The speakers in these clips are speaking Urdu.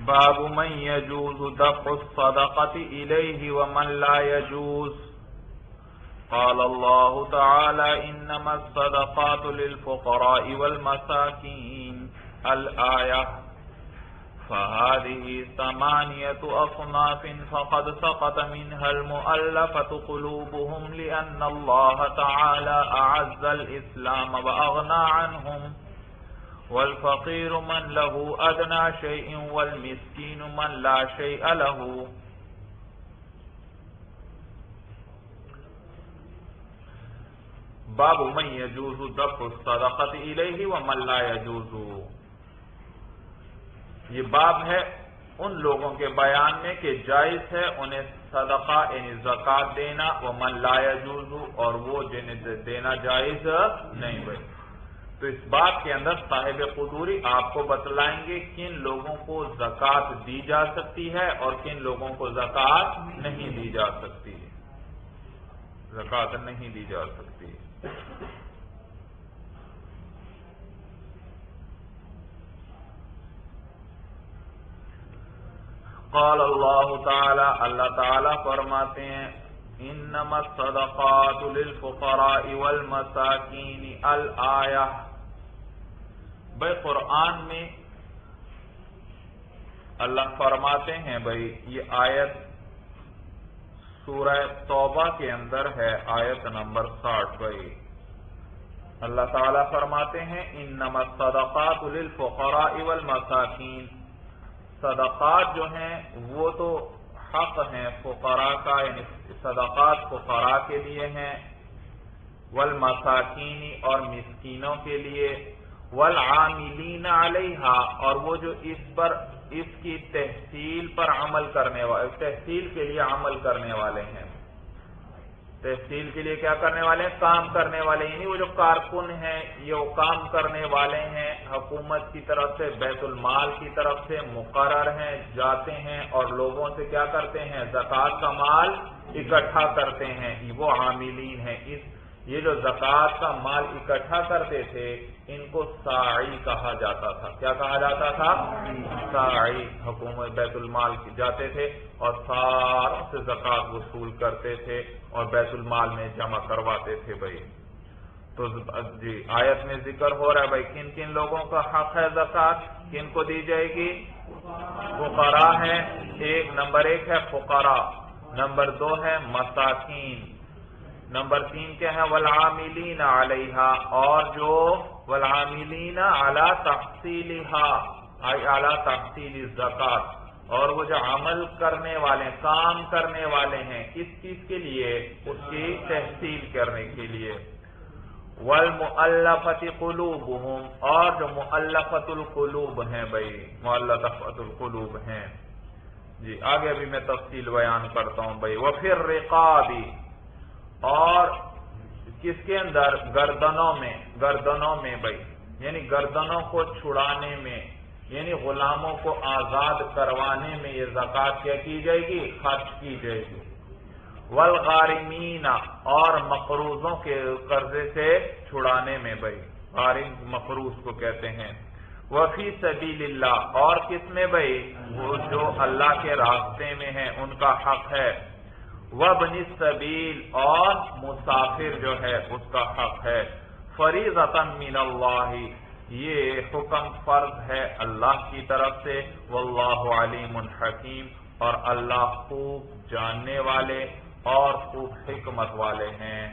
باب من يجوز دفع الصدقة إليه ومن لا يجوز. قال الله تعالى إنما الصدقات للفقراء والمساكين الآية. فهذه 8 أصناف فقد سقط منها المؤلفة قلوبهم لأن الله تعالى أعز الإسلام وأغنى عنهم، والفقير من له أدنى شيء والمسكين من لا شيء له. باب من يجوز دفع الصدقة إليه ومن لا يجوز. یہ باب ہے ان لوگوں کے بیان میں کہ جائز ہے انہیں صدقہ یعنی زکوٰۃ دینا، ومن لا يجوز، اور وہ جنہیں دینا جائز نہیں بھائی. تو اس بات کے اندر صاحب قدوری آپ کو بتلائیں گے کن لوگوں کو زکوٰۃ دی جا سکتی ہے اور کن لوگوں کو زکوٰۃ نہیں دی جا سکتی. زکوٰۃ نہیں دی جا سکتی. قال اللہ تعالی، اللہ تعالی فرماتے ہیں انما الصدقات للفقراء والمساکین الآیہ. بھائی قرآن میں اللہ فرماتے ہیں بھائی یہ آیت سورہ توبہ کے اندر ہے، آیت نمبر 60. بھائی اللہ تعالیٰ فرماتے ہیں انما الصدقات للفقراء والمساکین. صدقات جو ہیں وہ تو حق ہیں فقراء کا، یعنی صدقات فقراء کے لیے ہیں، والمساکین اور مسکینوں کے لیے، والعاملین علیہا اور وہ جو اس کی تحصیل پر عمل کرنے والے، تحصیل کے لیے عمل کرنے والے ہیں. تحصیل کے لیے کیا کرنے والے ہیں؟ کام کرنے والے، یعنی وہ جو کارکن ہیں یہ وہ کام کرنے والے ہیں، حکومت کی طرف سے بیت المال کی طرف سے مقرر ہیں، جاتے ہیں اور لوگوں سے کیا کرتے ہیں؟ زکوٰۃ کا مال اکٹھا کرتے ہیں. وہ عاملین ہیں. یہ جو زکوٰۃ کا مال اکٹھا کرتے تھے ان کو ساعی کہا جاتا تھا. کیا کہا جاتا تھا؟ ساعی. حکومت بیت المال جاتے تھے اور ساروں سے زکوٰۃ وصول کرتے تھے اور بیت المال میں جمع کرواتے تھے. بھائی تو جی آیت میں ذکر ہو رہا ہے بھائی کن کن لوگوں کا حق ہے زکوٰۃ، کن کو دی جائے گی؟ فقراء ہیں. نمبر 1 ہے فقراء، نمبر 2 ہے مساکین، نمبر 3 کیا ہے؟ والعاملین علیہا، اور جو والعاملین علی تحصیلہا علی تحصیل الزکوٰۃ، اور وہ جو عمل کرنے والے کام کرنے والے ہیں کس چیز کے لیے؟ اس کی تحصیل کرنے کے لیے. والمؤلفۃ قلوبہم، اور جو مؤلفۃ القلوب ہیں بھائی، مؤلفۃ القلوب ہیں. جی آگے ابھی میں تفصیل بیان کرتا ہوں بھائی. وفی الرقاب، اور کس کے اندر؟ گردنوں میں بھائی، یعنی گردنوں کو چھڑانے میں، یعنی غلاموں کو آزاد کروانے میں یہ زکوٰۃ کیا کی جائے گی؟ خرچ کی جائے گی. والغارمین، اور مقروضوں کے قرضے سے چھڑانے میں بھائی، غارم مقروض کو کہتے ہیں. وفی سبیل اللہ، اور کس میں بھائی؟ وہ جو اللہ کے راستے میں ہیں ان کا حق ہے. وابن السبیل، اور مسافر جو ہے اس کا حق ہے. فریضۃ من اللہ، یہ حکم فرض ہے اللہ کی طرف سے. واللہ علیم حکیم، اور اللہ خوب جاننے والے اور خوب حکمت والے ہیں.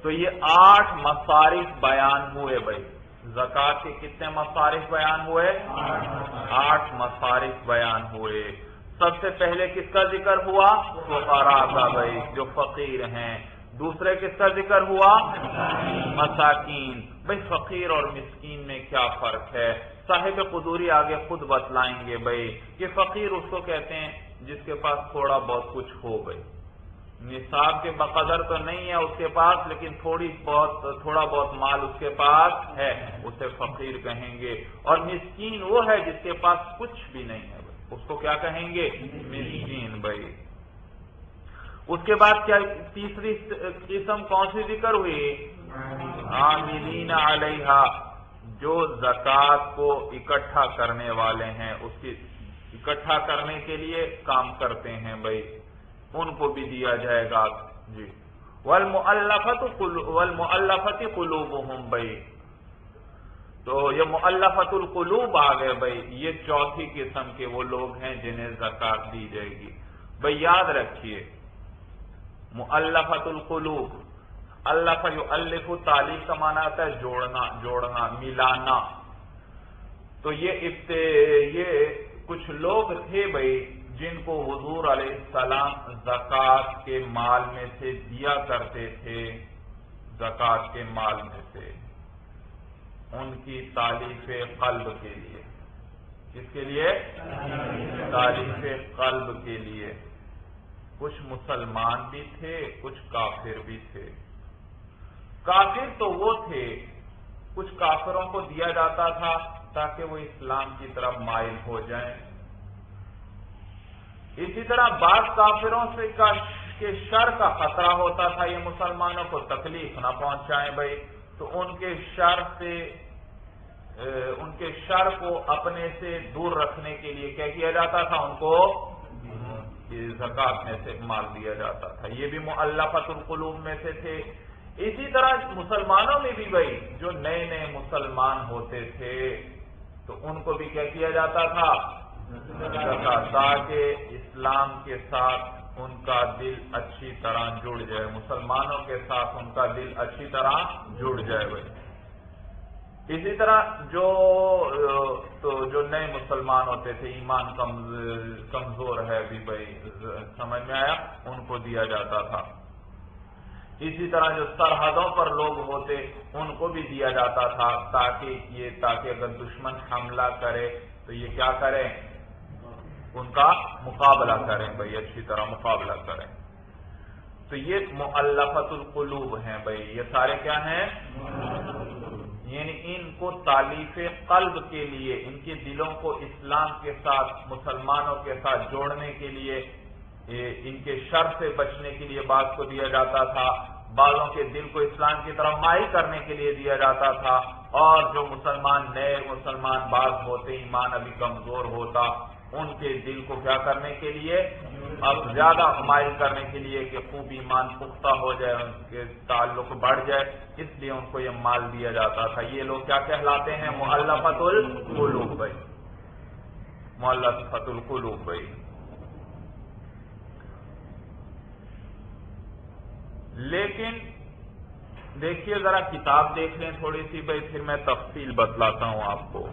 تو یہ 8 مصارف بیان ہوئے بھائی. زکوٰۃ کے کتنے مصارف بیان ہوئے؟ 8 مصارف بیان ہوئے. سب سے پہلے کس کا ذکر ہوا؟ فقراء کا بھائی، جو فقیر ہیں. دوسرے کس کا ذکر ہوا؟ مساکین. بھائی فقیر اور مسکین میں کیا فرق ہے؟ صاحب قدوری آگے خود بتلائیں گے بھائی کہ فقیر اس کو کہتے ہیں جس کے پاس تھوڑا بہت کچھ ہو بھائی، نصاب کے بقدر تو نہیں ہے اس کے پاس لیکن تھوڑا بہت مال اس کے پاس ہے، اسے فقیر کہیں گے. اور مسکین وہ ہے جس کے پاس کچھ بھی نہیں ہے بھائی، اس کو کیا کہیں گے؟ مسکین بھائی. اس کے بعد کیا تیسری قسم کون سی ذکر ہوئی؟ عاملین علیہا، جو زکوٰۃ کو اکٹھا کرنے والے ہیں، اس کی اکٹھا کرنے کے لیے کام کرتے ہیں بھائی، ان کو بھی دیا جائے گا جی۔ والمؤلفۃ قلوبہم بھائی، تو یہ مؤلفۃ القلوب آ گئے بھائی، یہ چوتھی قسم کے وہ لوگ ہیں جنہیں زکوٰۃ دی جائے گی بھائی۔ یاد رکھیے مؤلفۃ القلوب، الف یؤلف تالیف کا معنی آتا ہے جوڑنا ملانا، تو یہ کچھ لوگ تھے بھائی جن کو حضور علیہ السلام زکوٰۃ کے مال میں سے دیا کرتے تھے، زکوٰۃ کے مال میں سے، ان کی تالیف قلب کے لیے۔ کس کے لیے؟ تالیف قلب کے لیے۔ کچھ مسلمان بھی تھے، کچھ کافر بھی تھے۔ کافر تو وہ تھے، کچھ کافروں کو دیا جاتا تھا تاکہ وہ اسلام کی طرف مائل ہو جائیں۔ اسی طرح بعض کافروں سے کہ شر کا خطرہ ہوتا تھا، یہ مسلمانوں کو تکلیف نہ پہنچائیں بھائی، تو ان کے شر کو اپنے سے دور رکھنے کے لیے کیا کیا جاتا تھا؟ ان کو زکوٰۃ میں سے مال دیا جاتا تھا۔ یہ بھی مؤلفۃ القلوب میں سے تھے۔ اسی طرح مسلمانوں میں بھی بھائی جو نئے نئے مسلمان ہوتے تھے تو ان کو بھی کیا کیا جاتا تھا؟ زکوٰۃ، تاکہ اسلام کے ساتھ ان کا دل اچھی طرح جڑ جائے، مسلمانوں کے ساتھ ان کا دل اچھی طرح جڑ جائے بھائی۔ اسی طرح جو نئے مسلمان ہوتے تھے، ایمان کمزور ہے بھی بھائی، سمجھ میں آیا، ان کو دیا جاتا تھا۔ اسی طرح جو سرحدوں پر لوگ ہوتے ان کو بھی دیا جاتا تھا تاکہ اگر دشمن حملہ کرے تو یہ کیا کریں؟ ان کا مقابلہ کریں بھائی، اچھی طرح مقابلہ کریں۔ تو یہ مؤلفۃ القلوب ہیں بھائی، یہ سارے کیا ہیں؟ یعنی ان کو تالیف قلب کے لیے، ان کے دلوں کو اسلام کے ساتھ، مسلمانوں کے ساتھ جوڑنے کے لیے، ان کے شر سے بچنے کے لیے بعض کو دیا جاتا تھا، بعضوں کے دل کو اسلام کی طرف مائل کرنے کے لیے دیا جاتا تھا، اور جو نئے مسلمان بعض ہوتے، ایمان ابھی کمزور ہوتا، ان کے دل کو کیا کرنے کے لیے؟ اب زیادہ مائل کرنے کے لیے کہ خوب ایمان پختہ ہو جائے، ان کے تعلق بڑھ جائے، اس لیے ان کو یہ مال دیا جاتا تھا۔ یہ لوگ کیا کہلاتے ہیں؟ مؤلفۃ القلوب بھائی، مؤلفۃ القلوب بھائی۔ لیکن دیکھیے ذرا کتاب دیکھ لیں تھوڑی سی بھائی، پھر میں تفصیل بتلاتا ہوں آپ کو۔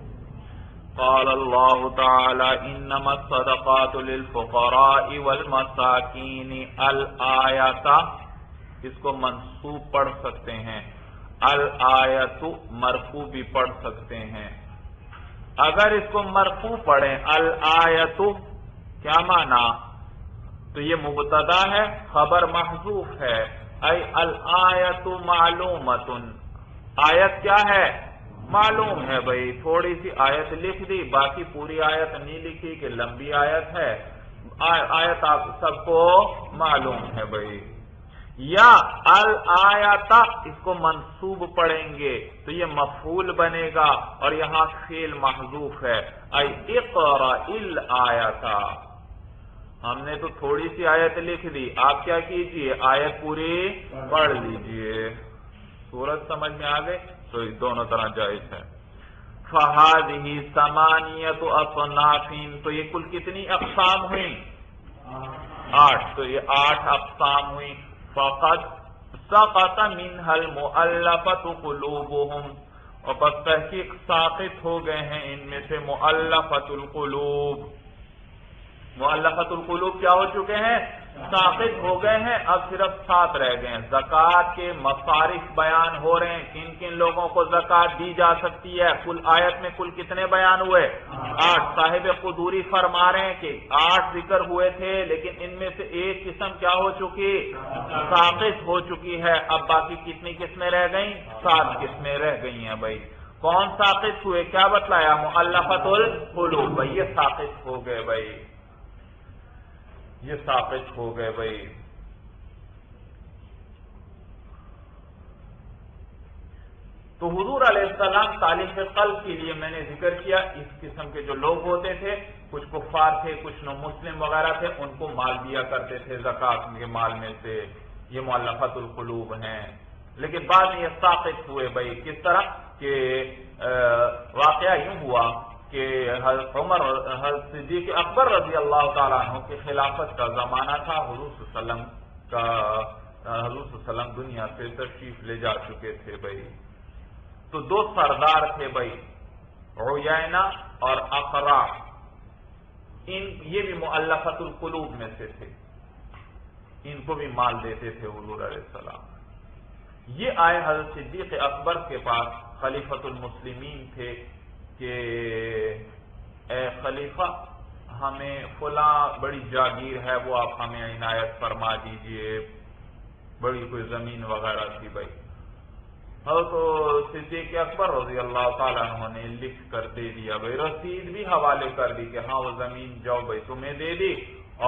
قال اللہ تعالی انما الصدقات للفقراء والمساکین الآیۃ، اس کو منصوب پڑھ سکتے ہیں، الآیۃ مرفوع بھی پڑھ سکتے ہیں۔ اگر اس کو مرفوع پڑھیں الآیۃ، کیا معنی؟ تو یہ مبتدا ہے، خبر محذوف ہے، ای الآیۃ معلومۃ، آیت کیا ہے؟ معلوم ہے بھائی، تھوڑی سی آیت لکھ دی، باقی پوری آیت نہیں لکھی کہ لمبی آیت ہے، آیت آپ سب کو معلوم ہے بھائی۔ یا الآیۃ اس کو منصوب پڑھیں گے تو یہ مفعول بنے گا، اور یہاں فعل محذوف ہے، ای اقرأ الآیۃ، ہم نے تو تھوڑی سی آیت لکھ دی، آپ کیا کیجئے؟ آیت پوری پڑھ لیجئے۔ سورت سمجھ میں آ گئے؟ تو دونوں طرح جائز ہے۔ فَهَذِهِ ثَمَانِيَةُ أَصْنَافٍ، تو یہ کل کتنی اقسام ہوئی؟ 8، تو یہ 8 اقسام ہوئی۔ فَقَدْ سَقَطَ مِنْهَا الْمُؤَلَّفَةُ قُلُوبُهُمْ، اور بس تحقیق ساقط ہو گئے ہیں ان میں سے مؤلفۃ القلوب۔ مؤلفۃ القلوب کیا ہو چکے ہیں؟ ساقط ہو گئے ہیں، اب صرف 7 رہ گئے ہیں۔ زکوٰۃ کے مصارف بیان ہو رہے ہیں، کن کن لوگوں کو زکوٰۃ دی جا سکتی ہے۔ کل آیت میں کل کتنے بیان ہوئے؟ 8۔ صاحب قدوری فرما رہے ہیں کہ 8 ذکر ہوئے تھے، لیکن ان میں سے ایک قسم کیا ہو چکی؟ ساقط ہو چکی ہے۔ اب باقی کتنی قسمیں رہ گئیں؟ 7 قسمیں رہ گئی ہیں بھائی۔ کون ساقط ہوئے؟ کیا بتلایا؟ مؤلفۃ القلوب بھائی، یہ ساقط ہو گئے بھائی، یہ ثابت ہو گئے بھائی۔ تو حضور علیہ السلام تالیف قلب کے لیے میں نے ذکر کیا، اس قسم کے جو لوگ ہوتے تھے، کچھ کفار تھے، کچھ نو مسلم وغیرہ تھے، ان کو مال دیا کرتے تھے زکوٰۃ کے مال میں سے، یہ مؤلفۃ القلوب ہیں۔ لیکن بعد میں یہ ساقط ہوئے بھائی، کس طرح کہ واقعہ یوں ہوا کہ حضرت عمر، حضرت صدیق اکبر رضی اللہ تعالیٰ عنہ کی خلافت کا زمانہ تھا، حضور صلی اللہ علیہ وسلم کا، حضور صلی اللہ علیہ وسلم دنیا سے تشریف لے جا چکے تھے بھائی۔ تو دو سردار تھے بھائی، عیینہ اور اقرع، یہ بھی مؤلفۃ القلوب میں سے تھے، ان کو بھی مال دیتے تھے حضور علیہ السلام۔ یہ آئے حضرت صدیق اکبر کے پاس، خلیفۃ المسلمین تھے، کہ اے خلیفہ ہمیں فلاں بڑی جاگیر ہے، وہ آپ ہمیں عنایت فرما دیجئے، بڑی کوئی زمین وغیرہ تھی بھائی۔ حضرت صدیق اکبر رضی اللہ تعالیٰ عنہ نے لکھ کر دے دیا بھائی، رسید بھی حوالے کر دی کہ ہاں وہ زمین جاؤ بھائی تمہیں دے دی،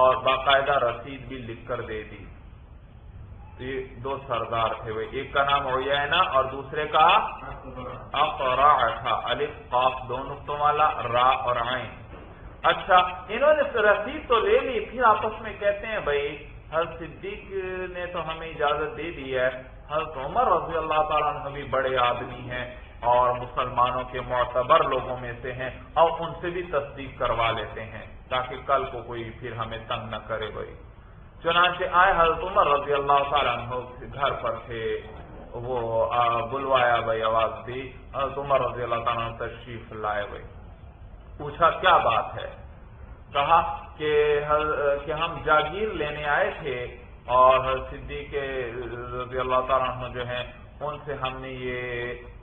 اور باقاعدہ رسید بھی لکھ کر دے دی۔ تو یہ دو سردار تھے بھائی، ایک کا نام عیینہ اور دوسرے کا اقرع تھا، الف قاف دو نقطوں والا، را اور عین۔ اچھا، انہوں نے رسید تو لے لی، پھر آپس میں کہتے ہیں بھائی حضرت صدیق نے تو ہمیں اجازت دے دی ہے، حضرت عمر رضی اللہ تعالیٰ عنہ بھی بڑے آدمی ہیں اور مسلمانوں کے معتبر لوگوں میں سے ہیں، اور ان سے بھی تصدیق کروا لیتے ہیں تاکہ کل کو کوئی پھر ہمیں تنگ نہ کرے بھائی۔ چنانچہ آئے، حضرت عمر رضی اللہ تعالیٰ عنہ گھر پر تھے، وہ بلوایا بھائی، آواز دی، حضرت عمر رضی اللہ تعالیٰ عنہ تشریف لائے بھائی۔ پوچھا کیا بات ہے؟ کہا کہ ہم جاگیر لینے آئے تھے، اور صدیق رضی اللہ تعالیٰ عنہ جو ہیں ان سے ہم نے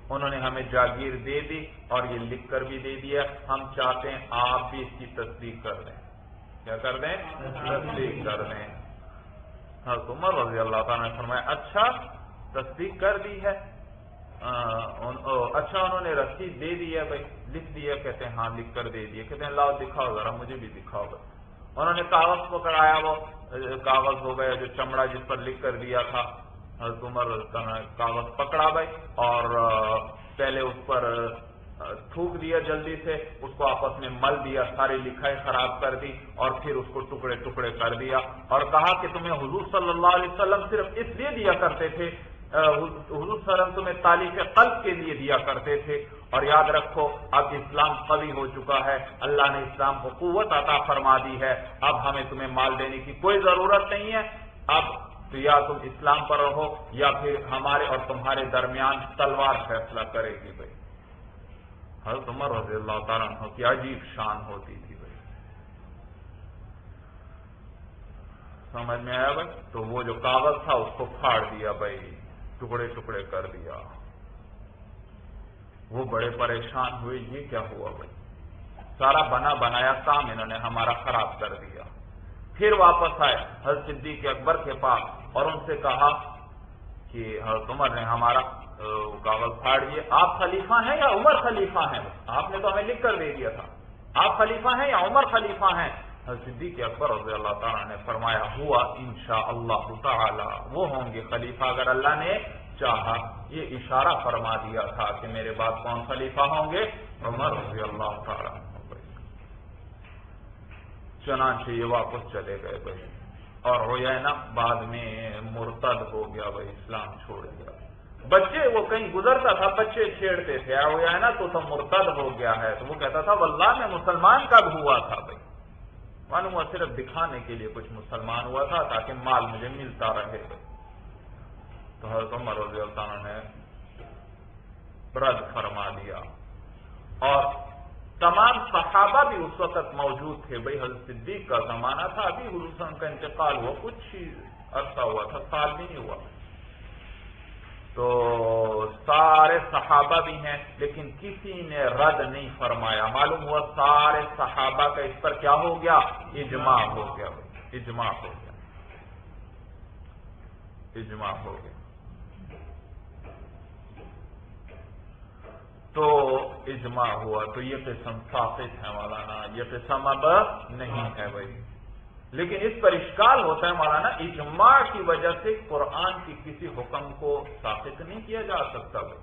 انہوں نے ہمیں جاگیر دے دی اور یہ لکھ کر بھی دے دیا، ہم چاہتے ہیں آپ بھی اس کی تصدیق کر دیں۔ کیا کر دیں؟ تصدیق کر دیں۔ حضرت عمر رضی اللہ تعالیٰ نے فرمایا اچھا تصدیق کر دی ہے، اچھا انہوں نے رسید دے دی ہے بھائی، لکھ دیا؟ کہتے ہیں ہاں لکھ کر دے دیے۔ کہتے ہیں لاؤ دکھاؤ ذرا، مجھے بھی دکھاؤ بھائی۔ انہوں نے کاغذ پکڑایا، وہ کاغذ ہو گیا جو چمڑا جس پر لکھ کر دیا تھا، حضرت عمر کاغذ پکڑا بھائی اور پہلے اس پر تھوک دیا جلدی سے، اس کو آپس میں مل دیا، ساری لکھائی خراب کر دی، اور پھر اس کو ٹکڑے ٹکڑے کر دیا، اور کہا کہ تمہیں حضور صلی اللہ علیہ وسلم صرف اس لیے دیا کرتے تھے، حضور صلی اللہ علیہ وسلم تمہیں تالیف قلب کے لیے دیا کرتے تھے، اور یاد رکھو اب اسلام قوی ہو چکا ہے، اللہ نے اسلام کو قوت عطا فرما دی ہے، اب ہمیں تمہیں مال دینے کی کوئی ضرورت نہیں ہے، اب تو یا تم اسلام پر رہو یا پھر ہمارے اور تمہارے درمیان تلوار فیصلہ کرے گی بھائی۔ حضرت عمر رضی اللہ تعالیٰ عنہ کی عجیب شان ہوتی تھی بھائی، سمجھ میں آیا بھائی؟ تو وہ جو کاغذ تھا اس کو پھاڑ دیا بھائی، ٹکڑے ٹکڑے کر دیا۔ وہ بڑے پریشان ہوئے، یہ کیا ہوا بھائی، سارا بنا بنایا کام انہوں نے ہمارا خراب کر دیا۔ پھر واپس آئے حضرت صدیق اکبر کے پاس اور ان سے کہا کہ حضرت عمر نے ہمارا کاغذ پھاڑ دیے، آپ خلیفہ ہیں یا عمر خلیفہ ہیں؟ آپ نے تو ہمیں لکھ کر دے دیا تھا، آپ خلیفہ ہیں یا عمر خلیفہ ہیں؟ حضرت صدیق اکبر رضی اللہ تعالیٰ نے فرمایا ہوا انشاءاللہ تعالی، وہ ہوں گے خلیفہ اگر اللہ نے چاہا۔ یہ اشارہ فرما دیا تھا کہ میرے بعد کون خلیفہ ہوں گے؟ عمر رضی اللہ تعالیٰ۔ چنانچہ یہ واپس چلے گئے بھائی، اور عیینہ بعد میں مرتد ہو گیا بھائی، اسلام چھوڑ دیا۔ بچے وہ کہیں گزرتا تھا، بچے چھیڑتے تھے عیینہ تو مرتد ہو گیا ہے، تو وہ کہتا تھا واللہ میں مسلمان کب ہوا تھا بھائی، معلوم ہوا صرف دکھانے کے لیے کچھ مسلمان ہوا تھا تاکہ مال مجھے ملتا رہے بھائی۔ تو حضرت عمر رضی اللہ عنہ نے رد فرما دیا، اور تمام صحابہ بھی اس وقت موجود تھے بھائی، حضرت صدیق کا زمانہ تھا، ابھی حضور صلی اللہ علیہ وسلم کا انتقال ہوا، کچھ ہی عرصہ ہوا تھا، سال بھی نہیں ہوا، تو سارے صحابہ بھی ہیں، لیکن کسی نے رد نہیں فرمایا۔ معلوم ہوا سارے صحابہ کا اس پر کیا ہو گیا؟ اجماع ہو گیا، اجماع ہو گیا، اجماع ہو گیا۔ تو اجماع ہوا، تو یہ قسم ثابت ہے مولانا، یہ قسم اب نہیں ہے بھائی۔ لیکن اس پر اشکال ہوتا ہے مولانا، اجماع کی وجہ سے قرآن کی کسی حکم کو ثابت نہیں کیا جا سکتا بھائی۔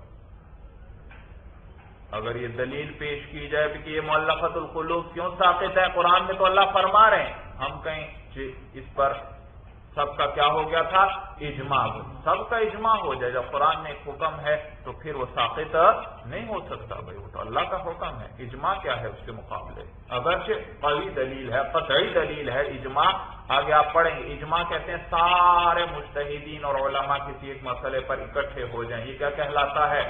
اگر یہ دلیل پیش کی جائے کہ یہ مؤلفۃ القلوب کیوں ساقط ہے، قرآن میں تو اللہ فرما رہے ہیں، ہم کہیں اس پر سب کا کیا ہو گیا تھا، اجماع، سب کا اجماع ہو جائے، جب قرآن میں ایک حکم ہے تو پھر وہ ساقط نہیں ہو سکتا بھائی، وہ تو اللہ کا حکم ہے، اجماع کیا ہے اس کے مقابلے، اگرچہ قوی دلیل ہے، قطعی دلیل ہے اجماع، آگے آپ پڑھیں گے، اجماع کہتے ہیں سارے مجتہدین اور علماء کسی ایک مسئلے پر اکٹھے ہو جائیں، یہ کیا کہلاتا ہے،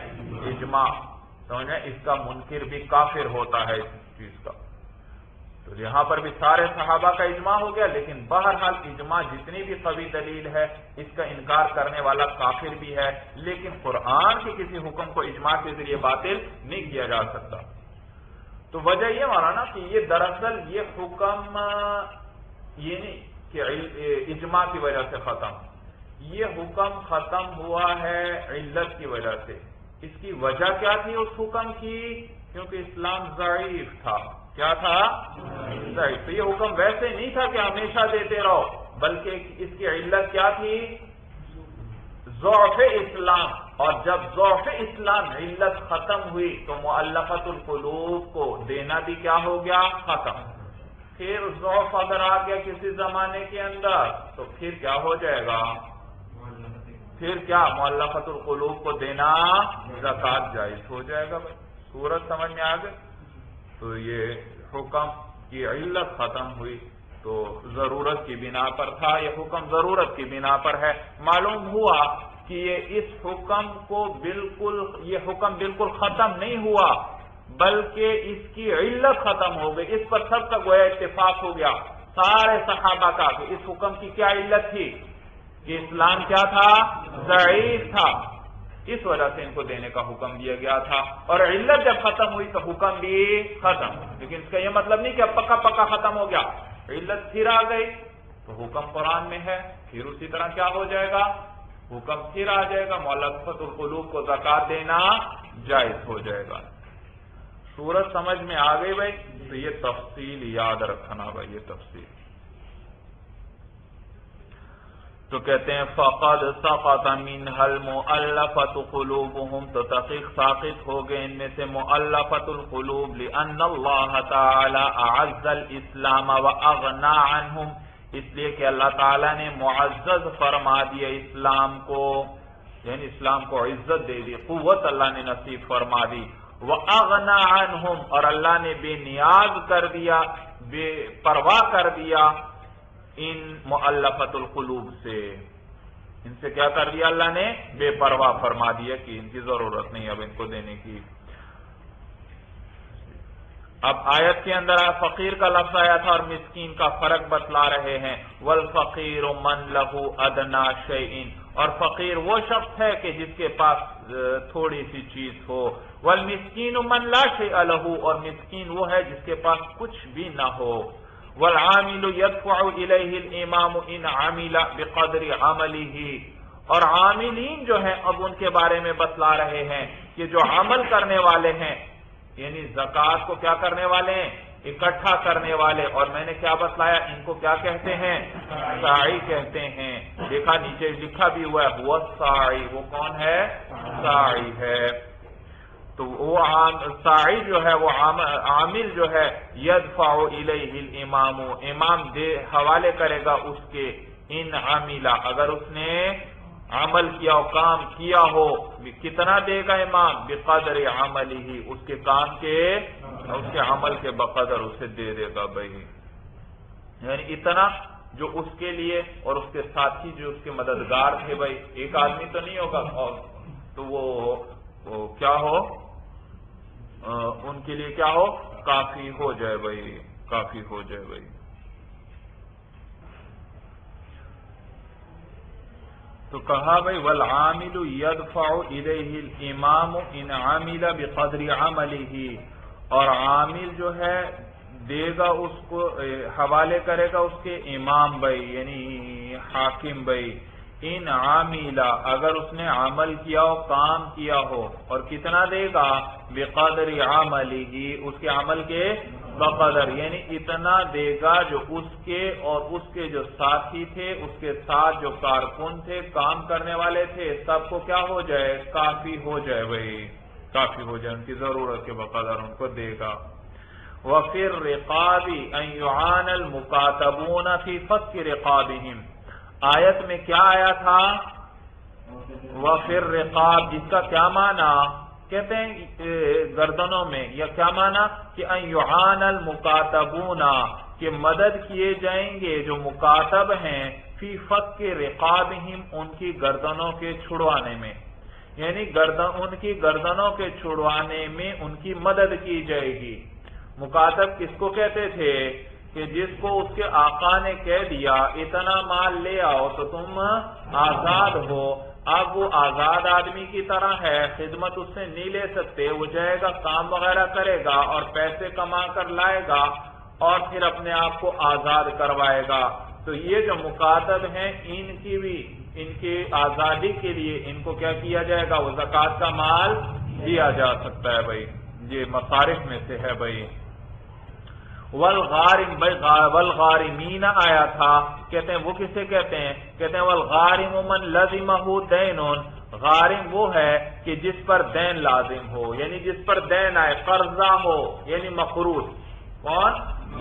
اجماع، سمجھیں، اس کا منکر بھی کافر ہوتا ہے اس چیز کا، تو یہاں پر بھی سارے صحابہ کا اجماع ہو گیا، لیکن بہرحال اجماع جتنی بھی قوی دلیل ہے اس کا انکار کرنے والا کافر بھی ہے، لیکن قرآن کے کسی حکم کو اجماع کے ذریعے باطل نہیں کیا جا سکتا۔ تو وجہ یہ مولانا کہ یہ دراصل یہ حکم یہ نہیں کہ اجماع کی وجہ سے ختم، یہ حکم ختم ہوا ہے علت کی وجہ سے۔ اس کی وجہ کیا تھی اس حکم کی؟ کیونکہ اسلام ضعیف تھا۔ کیا تھا؟ ضعیف۔ تو یہ حکم ویسے نہیں تھا کہ ہمیشہ دیتے رہو، بلکہ اس کی علت کیا تھی؟ ضعف اسلام، اور جب ضعف اسلام علت ختم ہوئی تو مؤلفۃ القلوب کو دینا بھی کیا ہو گیا؟ ختم۔ پھر ضعف اگر آ گیا کسی زمانے کے اندر تو پھر کیا ہو جائے گا؟ پھر کیا مؤلفۃ القلوب کو دینا زکوٰۃ جائز ہو جائے گا۔ بھائی صورت سمجھ میں آ گئی؟ تو یہ حکم کی علت ختم ہوئی تو ضرورت کی بنا پر تھا، یہ حکم ضرورت کی بنا پر ہے۔ معلوم ہوا کہ یہ حکم بالکل ختم نہیں ہوا، بلکہ اس کی علت ختم ہو گئی۔ اس پر سب کا گویا اتفاق ہو گیا سارے صحابہ کا کہ اس حکم کی کیا علت تھی کہ اسلام کیا تھا؟ ضعیف تھا، اس وجہ سے ان کو دینے کا حکم دیا گیا تھا، اور علت جب ختم ہوئی تو حکم بھی ختم۔ لیکن اس کا یہ مطلب نہیں کہ اب پکا پکا ختم ہو گیا، علت پھر آ گئی تو حکم قرآن میں ہے، پھر اسی طرح کیا ہو جائے گا؟ حکم پھر آ جائے گا، مؤلفۃ القلوب کو زکوٰۃ دینا جائز ہو جائے گا۔ صورت سمجھ میں آ گئی بھائی؟ تو یہ تفصیل یاد رکھنا بھائی، یہ تفصیل۔ تو کہتے ہیں فقد سقط منها المؤلفۃ قلوبهم، تو تحقیق ساقط ہو گئے ان میں سے مؤلفۃ القلوب، لأن اللہ تعالی اعز الاسلام واغنى عنهم، اس لیے کہ اللہ تعالی نے معزز فرما دیا اسلام کو، یعنی اسلام کو عزت دے دی، قوت اللہ نے نصیب فرما دی، واغنى عنهم، اور اللہ نے بے نیاز کر دیا، بے پرواہ کر دیا ان مؤلفۃ القلوب سے، ان سے کیا کر دیا اللہ نے؟ بے پرواہ فرما دیا کہ ان کی ضرورت نہیں اب ان کو دینے کی۔ اب آیت کے اندر فقیر کا لفظ آیا تھا اور مسکین کا فرق بتلا رہے ہیں۔ والفقیر من له ادنى شيء، اور فقیر وہ شخص ہے کہ جس کے پاس تھوڑی سی چیز ہو۔ والمسکین من لا شيء له، اور مسکین وہ ہے جس کے پاس کچھ بھی نہ ہو۔ والعامل يدفع إليه الامام ان عمل بقدر عمله، اور عاملین جو ہیں اب ان کے بارے میں بتلا رہے ہیں کہ جو عمل کرنے والے ہیں، یعنی زکوٰۃ کو کیا کرنے والے ہیں؟ اکٹھا کرنے والے، اور میں نے کیا بتلایا ان کو کیا کہتے ہیں؟ ساعی کہتے ہیں۔ دیکھا نیچے لکھا بھی ہوا ہے وہ ساعی، وہ کون ہے؟ ساعی ہے۔ تو وہ ساعی جو ہے، وہ عامل جو ہے، یدفع الیہ الامام، امام دے حوالے کرے گا اس کے، ان عمل، اگر اس نے عمل کیا و کام کیا ہو، کتنا دے گا امام؟ بقدر عملہ، اس کے کام کے، اس کے عمل کے بقدر اسے دے دے گا بھائی، یعنی اتنا جو اس کے لیے اور اس کے ساتھی جو اس کے مددگار تھے بھائی، ایک آدمی تو نہیں ہوگا، تو وہ کیا ہو؟ ان کے لیے کیا ہو؟ کافی ہو جائے بھائی، کافی ہو جائے بھائی۔ تو کہا بھائی والعامل يدفع الیہ الامام ان عمل بقدر عملہ، اور عامل جو ہے دے گا اس کو، حوالے کرے گا اس کے امام بھائی، یعنی حاکم بھائی، ان عامل، اگر اس نے عمل کیا ہو، کام کیا ہو، اور کتنا دے گا؟ بقدر عملہ، اس کے عمل کے بقدر، یعنی اتنا دے گا جو اس کے اور اس کے جو ساتھی تھے، اس کے ساتھ جو کارکن تھے، کام کرنے والے تھے، سب کو کیا ہو جائے؟ کافی ہو جائے بھائی، کافی ہو جائے، ان کی ضرورت کے بقدر ان کو دے گا۔ وَفِي الرِّقَابِ أَن يُعَانَ الْمُكَاتَبُونَ فِي فَكِّ رِقَابِهِمْ، آیت میں کیا آیا تھا؟ وَفِي الرِّقَابِ، جس کا کیا معنی؟ کہتے ہیں گردنوں میں، یا کیا معنی کہ أَن يُعَانَ الْمُكَاتَبُونَ، کہ مدد کیے جائیں گے جو مکاتب ہیں، فی فک رقابہم، ان کی گردنوں کے چھڑوانے میں، یعنی ان کی گردنوں کے چھڑوانے میں ان کی مدد کی جائے گی۔ مکاتب کس کو کہتے تھے؟ کہ جس کو اس کے آقا نے کہہ دیا اتنا مال لے آؤ تو تم آزاد ہو، اب وہ آزاد آدمی کی طرح ہے، خدمت اس سے نہیں لے سکتے، وہ جائے گا کام وغیرہ کرے گا اور پیسے کما کر لائے گا اور پھر اپنے آپ کو آزاد کروائے گا۔ تو یہ جو مکاتب ہیں ان کی بھی، ان کی آزادی کے لیے ان کو کیا کیا جائے گا؟ وہ زکوٰۃ کا مال دیا جا سکتا ہے بھائی، یہ مصارف میں سے ہے بھائی۔ والغارم، بھائی والغارمین آیا تھا، کہتے ہیں وہ کسے کہتے ہیں؟ کہتے ہیں والغارم من لزمہ دین، غارم وہ ہے کہ جس پر دین لازم ہو، یعنی جس پر دین آئے، قرضہ ہو، یعنی مقروض۔ کون؟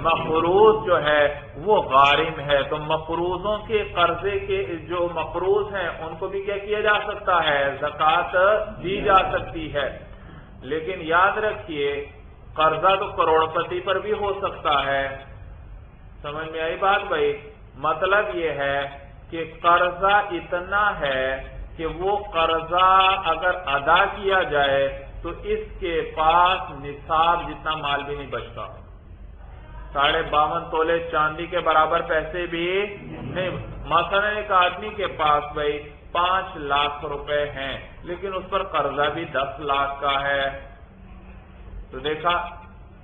مقروض جو ہے وہ غارم ہے۔ تو مقروضوں کے قرضے کے جو مقروض ہیں ان کو بھی کیا کیا جا سکتا ہے؟ زکوٰۃ دی جا سکتی ہے۔ لیکن یاد رکھیے قرضہ تو کروڑ پتی پر بھی ہو سکتا ہے، سمجھ میں آئی بات بھائی؟ مطلب یہ ہے کہ قرضہ اتنا ہے کہ وہ قرضہ اگر ادا کیا جائے تو اس کے پاس نصاب جتنا مال بھی نہیں بچتا، 52.5 تولے چاندی کے برابر پیسے بھی نہیں۔ مثلا ایک آدمی کے پاس بھائی 5 لاکھ روپے ہیں لیکن اس پر قرضہ بھی 10 لاکھ کا ہے، تو دیکھا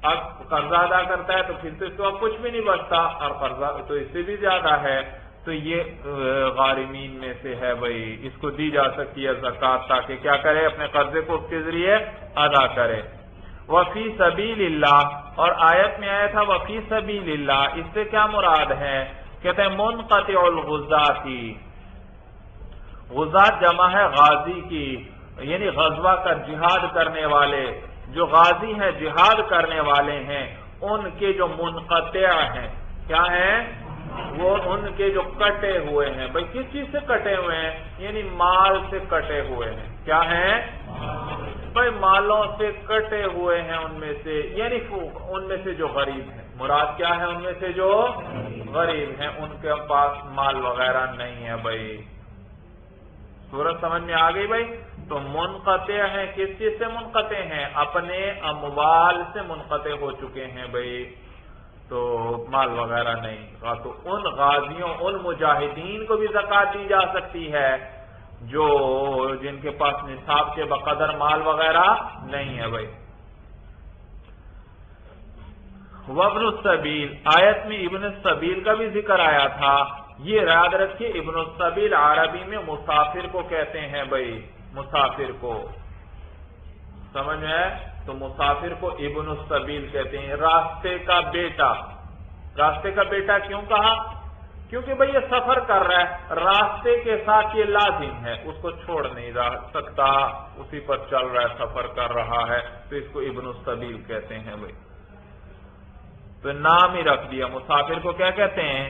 اب قرضہ ادا کرتا ہے تو پھر تو اس کو اب کچھ بھی نہیں بچتا، اور قرضہ تو اس سے بھی زیادہ ہے، تو یہ غارمین میں سے ہے بھائی، اس کو دی جا سکتی ہے زکوٰۃ تاکہ کیا کرے؟ اپنے قرضے کو اس کے ذریعے ادا کرے۔ وفی سبیل اللہ، اور آیت میں آیا تھا وفی سبیل اللہ، اس سے کیا مراد ہے؟ کہتے ہیں منقطع الغزاتی، غزات جمع ہے غازی کی، یعنی غزوہ کا جہاد کرنے والے، جو غازی ہیں جہاد کرنے والے ہیں ان کے جو منقطع ہیں، کیا ہیں وہ؟ ان کے جو کٹے ہوئے ہیں۔ بھئی کس چیز سے کٹے ہوئے ہیں؟ یعنی مال سے کٹے ہوئے ہیں۔ کیا ہیں؟ بھئی مالوں سے کٹے ہوئے ہیں، ان میں سے، یعنی ان میں سے جو غریب ہیں، مراد کیا ہے؟ ان میں سے جو غریب ہیں ان کے پاس مال وغیرہ نہیں ہے بھائی۔ صورت سمجھ میں آ گئی بھائی؟ تو منقطع ہیں، کس چیز سے منقطع ہیں؟ اپنے اموال سے منقطع ہو چکے ہیں بھائی، تو مال وغیرہ نہیں۔ تو ان غازیوں، ان مجاہدین کو بھی زکوٰۃ دی جا سکتی ہے جو جن کے پاس نصاب کے بقدر مال وغیرہ نہیں ہے بھائی۔ وابن السبیل، آیت میں ابن السبیل کا بھی ذکر آیا تھا، یہ یاد رکھیے ابن السبیل عربی میں مسافر کو کہتے ہیں بھائی، مسافر کو، سمجھ میں ہے؟ تو مسافر کو ابن السبیل کہتے ہیں، راستے کا بیٹا۔ راستے کا بیٹا کیوں کہا؟ کیونکہ بھئی یہ سفر کر رہا ہے، راستے کے ساتھ یہ لازم ہے، اس کو چھوڑ نہیں سکتا، اسی پر چل رہا ہے، سفر کر رہا ہے، تو اس کو ابن السبیل کہتے ہیں بھئی۔ تو نام ہی رکھ دیا، مسافر کو کیا کہتے ہیں؟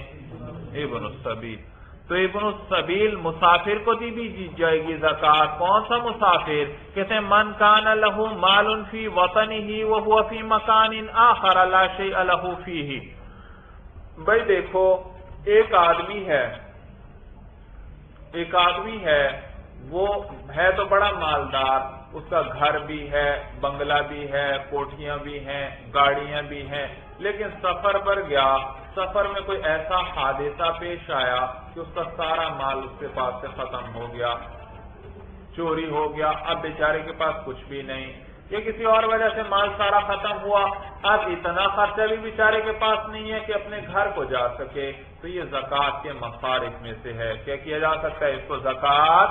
ابن السبیل۔ تو ابن السبیل مسافر کو دی جائے گی زکوٰۃ۔ کون سا مسافر؟ کہتے ہیں من کان لہ مال فی وطنہ وہو فی مکان آخر لا شیء لہ فیہ۔ بھئی دیکھو ایک آدمی ہے، وہ ہے تو بڑا مالدار، اس کا گھر بھی ہے، بنگلہ بھی ہے، کوٹھیاں بھی ہیں، گاڑیاں بھی ہیں، لیکن سفر پر گیا، سفر میں کوئی ایسا حادثہ پیش آیا کہ اس کا سارا مال اس کے پاس سے ختم ہو گیا، چوری ہو گیا، اب بیچارے کے پاس کچھ بھی نہیں، یا کسی اور وجہ سے مال سارا ختم ہوا، اب اتنا خرچہ بھی بیچارے کے پاس نہیں ہے کہ اپنے گھر کو جا سکے، تو یہ زکوٰۃ کے مصارف میں سے ہے۔ کیا کیا جا سکتا ہے اس کو؟ زکوٰۃ